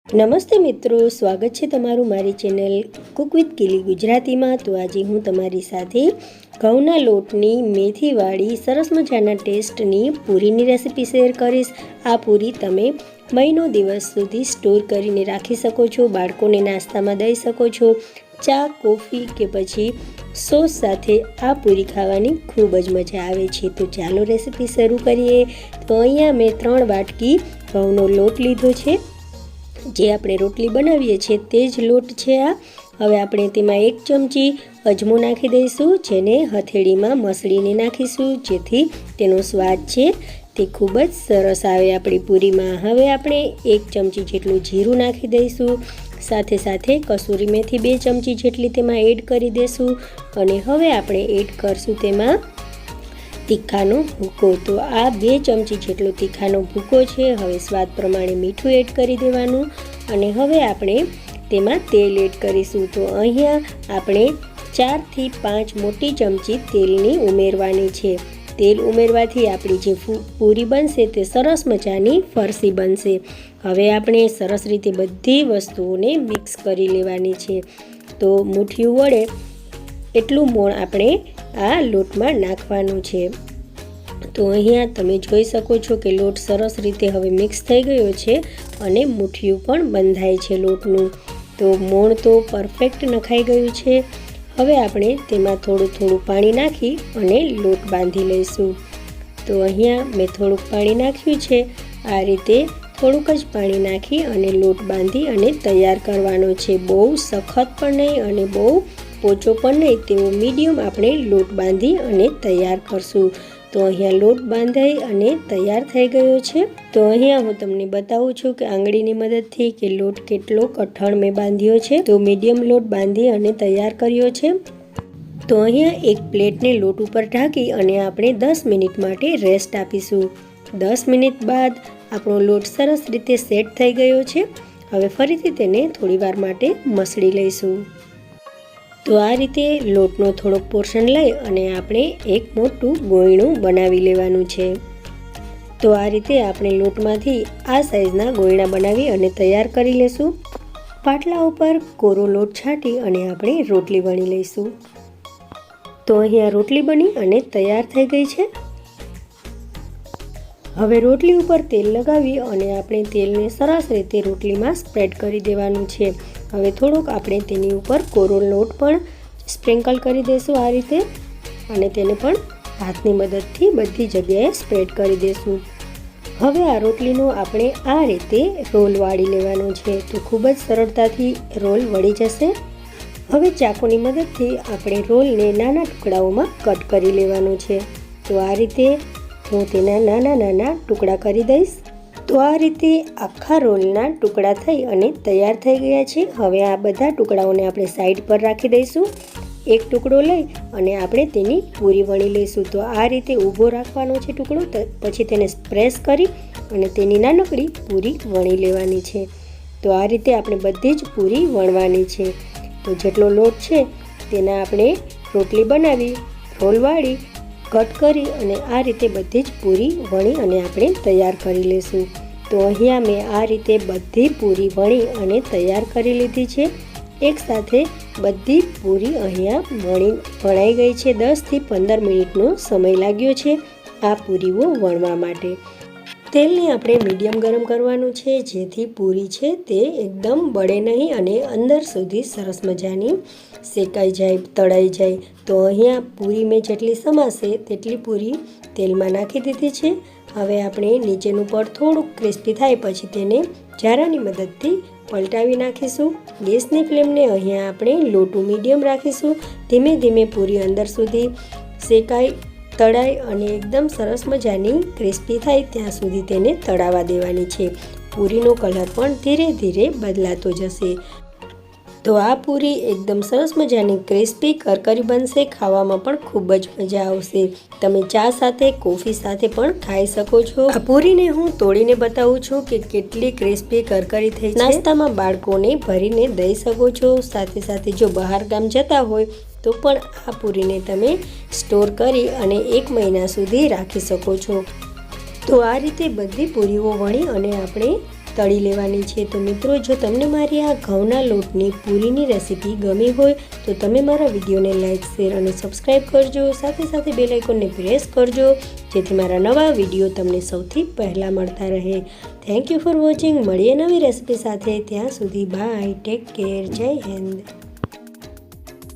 નમસ્તે મિત્રો, સ્વાગત છે તમારું મારી ચેનલ કુક વિથ કિલી ગુજરાતીમાં। તો આજે હું તમારી સાથે ઘઉંના લોટની મેથીવાળી સરસ મજાના ટેસ્ટની પૂરીની રેસીપી શેર કરીશ। આ પૂરી તમે મહિનો દિવસ સુધી સ્ટોર કરીને રાખી શકો છો, બાળકોને નાસ્તામાં દઈ શકો છો। ચા, કોફી કે પછી સોસ સાથે આ પૂરી ખાવાની ખૂબ જ મજા આવે છે। તો ચાલો રેસીપી શરૂ કરીએ। તો અહીંયા મેં 3 વાટકી ઘઉંનો લોટ લીધો છે, જે આપણે રોટલી બનાવીએ છીએ તે જ લોટ છે આ। હવે આપણે તેમાં 1 ચમચી અજમો નાખી દઈશું, જેને હથેળીમાં મસળીને નાખીશું, જેથી તેનો સ્વાદ છે તે ખૂબ જ સરસ આવે આપણી પૂરીમાં। હવે આપણે 1 ચમચી જેટલું જીરું નાખી દઈશું, સાથે સાથે કસૂરી મેથી 2 ચમચી જેટલી તેમાં એડ કરી દઈશું। અને હવે આપણે એડ કરશું તેમાં તીખાનો ભૂકો। તો આ 2 ચમચી જેટલો તીખાનો ભૂકો છે। હવે સ્વાદ પ્રમાણે મીઠું એડ કરી દેવાનું અને હવે આપણે તેમાં તેલ એડ કરીશું। તો અહીંયા આપણે 4 થી 5 મોટી ચમચી તેલની ઉમેરવાની છે। તેલ ઉમેરવાથી આપણી જે પૂરી બનશે તે સરસ મજાની ફરસી બનશે। હવે આપણે સરસ રીતે બધી વસ્તુઓને મિક્સ કરી લેવાની છે। તો મુઠ્ઠીઓ વડે એટલું મોણ આપણે આ લોટમાં નાખવાનું છે। તો અહીંયા તમે જોઈ શકો છો કે લોટ સરસ રીતે હવે મિક્સ થઈ ગયો છે અને મુઠ્ઠીઓ પણ બંધાય છે લોટનું। તો મોણ તો પરફેક્ટ નખાઈ ગયું છે। હવે આપણે તેમાં થોડું પાણી નાખી અને લોટ બાંધી લઈશું। તો અહીંયા મેં થોડુંક પાણી નાખ્યું છે। આ રીતે થોડુંક જ પાણી નાખી અને લોટ બાંધી અને તૈયાર કરવાનો છે। બહુ સખત પણ નહીં અને બહુ પોચો પણ નહીં, તેવો મીડિયમ આપણે લોટ બાંધી અને તૈયાર કરશું। તો અહીંયા લોટ બાંધાઈ અને તૈયાર થઈ ગયો છે। તો અહીંયા હું તમને બતાવું છું કે આંગળીની મદદથી કે લોટ કેટલો કઠણ મેં બાંધ્યો છે। તો મીડિયમ લોટ બાંધી અને તૈયાર કર્યો છે। તો અહીંયા એક પ્લેટને લોટ ઉપર ઢાંકી અને આપણે 10 મિનિટ માટે રેસ્ટ આપીશું। 10 મિનિટ બાદ આપણો લોટ સરસ રીતે સેટ થઈ ગયો છે। હવે ફરીથી તેને થોડીવાર માટે મસળી લઈશું। તો આ રીતે લોટનો થોડોક પોર્શન લઈ અને આપણે એક મોટું ગોયણું બનાવી લેવાનું છે। તો આ રીતે આપણે લોટમાંથી આ સાઈઝના ગોયણા બનાવી અને તૈયાર કરી લેશું। પાટલા ઉપર કોરો લોટ છાંટી અને આપણે રોટલી વણી લઈશું। તો અહીંયા રોટલી બની અને તૈયાર થઈ ગઈ છે। હવે રોટલી ઉપર તેલ લગાવી અને આપણે તેલને સરસ રીતે રોટલીમાં સ્પ્રેડ કરી દેવાનું છે। હવે થોડોક આપણે તેની ઉપર કોરો લોટ પણ સ્પ્રિંકલ કરી દઈશું આ રીતે, અને તેને પણ હાથની મદદથી બધી જગ્યાએ સ્પ્રેડ કરી દઈશું। હવે આ રોટલીનો આપણે આ રીતે રોલ વાળી લેવાનો છે। તો ખૂબ જ સરળતાથી રોલ વળી જશે। હવે ચાકુની મદદથી આપણે રોલને નાના ટુકડાઓમાં કટ કરી લેવાનો છે। તો આ રીતે હું તેના નાના ટુકડા કરી દઈશ। તો આ રીતે આખા રોલના ટુકડા થઈ અને તૈયાર થઈ ગયા છે। હવે આ બધા ટુકડાઓને આપણે સાઈડ પર રાખી દઈશું। એક ટુકડો લઈ અને આપણે તેની પૂરી વણી લઈશું। તો આ રીતે ઊભો રાખવાનો છે ટુકડો, પછી તેને પ્રેસ કરી અને તેની નાનકડી પૂરી વણી લેવાની છે। તો આ રીતે આપણે બધી જ પૂરી વણવાની છે। તો જેટલો લોટ છે તેના આપણે રોટલી બનાવી, રોલ વાળી, કટ કરી અને આ રીતે બધી જ પૂરી વણી અને આપણે તૈયાર કરી લઈશું। તો અહીંયા મેં આ રીતે બધી પૂરી વણી અને તૈયાર કરી લીધી છે। એક સાથે બધી પૂરી અહીંયા વણાઈ ગઈ છે। 10 થી 15 મિનિટનો સમય લાગ્યો છે આ પૂરીઓ વણવા માટે। તેલને આપણે મીડિયમ ગરમ કરવાનું છે, જેથી પૂરી છે તે એકદમ બળે નહીં અને અંદર સુધી સરસ મજાની શેકાઈ જાય, તળાઈ જાય। તો અહીંયા પૂરી મેં જેટલી સમાશે તેટલી પૂરી તેલમાં નાખી દીધી છે। હવે આપણે નીચેનું પડ થોડુંક ક્રિસ્પી થાય પછી તેને જારાની મદદથી પલટાવી નાખીશું। ગેસની ફ્લેમને અહીંયા આપણે લો ટુ મીડિયમ રાખીશું। ધીમે ધીમે પૂરી અંદર સુધી શેકાઈ, તળાઈ અને એકદમ સરસ મજાની ક્રિસ્પી થાય ત્યાં સુધી તેને તળાવા દેવાની છે। પૂરીનો કલર પણ ધીરે ધીરે બદલાતો જશે। તો આ પૂરી એકદમ સરસ મજાની ક્રિસ્પી કરકરી બનશે। ખાવામાં પણ ખૂબ જ મજા આવશે। તમે ચા સાથે, કોફી સાથે પણ ખાઈ શકો છો। આ પૂરીને હું તોડીને બતાવું છું કે કેટલી ક્રિસ્પી કરકરી થઈ છે। નાસ્તામાં બાળકોને ભરીને દઈ શકો છો। સાથે સાથે જો બહાર ગામ જતા હોય તો પણ આ પૂરીને તમે સ્ટોર કરી અને 1 મહિના સુધી રાખી શકો છો। તો આ રીતે બધી પૂરીઓ વણી અને આપણે તળી લેવાની છે। તો મિત્રો, જો તમને મારી આ ઘઉંના લોટની પૂરીની રેસીપી ગમી હોય તો તમે મારા વિડીયોને લાઇક, શેર અને સબસ્ક્રાઈબ કરજો। સાથે સાથે બેલ આઇકોનને પ્રેસ કરજો જેથી મારા નવા વિડીયો તમને સૌથી પહેલાં મળતા રહે। Thank you for watching. મળીએ નવી રેસીપી સાથે, ત્યાં સુધી બાય, ટેક કેર, જય હિન્દ।